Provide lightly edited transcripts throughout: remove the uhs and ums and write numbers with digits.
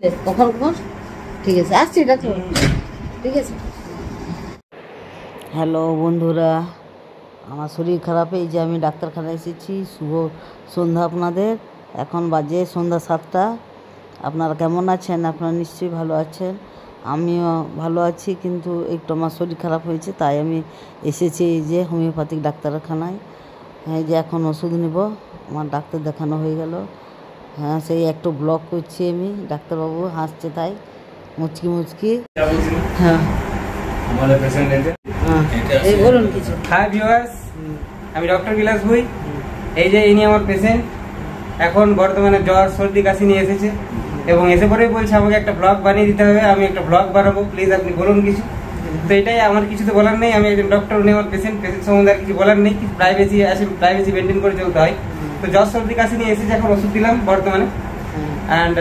কখন কখন ঠিক আছে আসছি এটা তো ঠিক আছে। হ্যালো বন্ধুরা, আমার শরীর খারাপ, এই যে আমি ডাক্তারখানায় এসেছি। শুভ সন্ধ্যা আপনাদের। এখন বাজে সন্ধ্যা 7টা। আপনারা কেমন আছেন? আপনারা নিশ্চয়ই ভালো আছেন, আমিও ভালো আছি। কিন্তু একটু আমার শরীর খারাপ হয়েছে, তাই আমি এসেছি এই যে হোমিওপ্যাথিক ডাক্তারখানায়। এই যে এখন ওষুধ নেব। আমার ডাক্তার দেখানো হয়ে গেল। হ্যাঁ, সেই একটু ব্লগ করছি আমি। ডাক্তারবাবু হাসছে তাই মুচকি মুচকি। হ্যাঁ এই বলুন কিছু। হাই ভিউয়ার্স, আমি ডক্টর বিলাস ভুই। এই যে ইনি আমার পেশেন্ট, এখন বর্তমানে জ্বর সর্দি কাশি নিয়ে এসেছে এবং এসে পরেই বলছে আমাকে একটা ব্লগ বানিয়ে দিতে হবে। আমি একটা ব্লগ বানাবো, প্লিজ আপনি বলুন কিছু। তো এটাই, আমার কিছু তো বলার নেই। আমি একজন ডক্টর, উনি আমার পেশেন্ট সম্বন্ধে আর কিছু বলার নেই। কিছু প্রাইভেসি আছে, প্রাইভেসি মেনটেন করে চলতে হয়। তো জ্বর সর্দি কাশি নিয়ে এসেছে, এখন ওষুধ দিলাম বর্তমানে। অ্যান্ড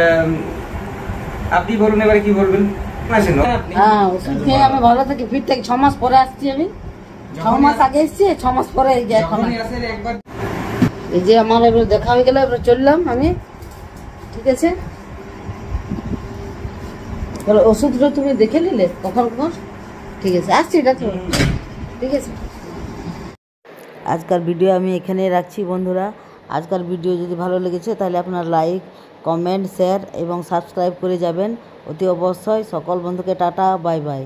আপনি বলুন এবারে কি বলবেন। হ্যাঁ, ওষুধ খেয়ে আমি ভালো থাকি, ফিট থাকি। 6 মাস পরে আসছি আমি, 6 মাস আগে এসছি, 6 মাস পরে এই যে এখন এই যে আমার এবার দেখা হয়ে গেল, এবার চললাম আমি। ঠিক আছে, ওষুধটা তুমি দেখে নিলে কখন কখন ঠিক আছে আসছি এটা তো ঠিক আছে। আজকাল ভিডিও আমি এখানেই রাখছি বন্ধুরা। আজকাল ভিডিও যদি ভালো লেগেছে তাহলে আপনার লাইক, কমেন্ট, শেয়ার এবং সাবস্ক্রাইব করে যাবেন অতি অবশ্যই। সকল বন্ধুকে টাটা, বাই বাই।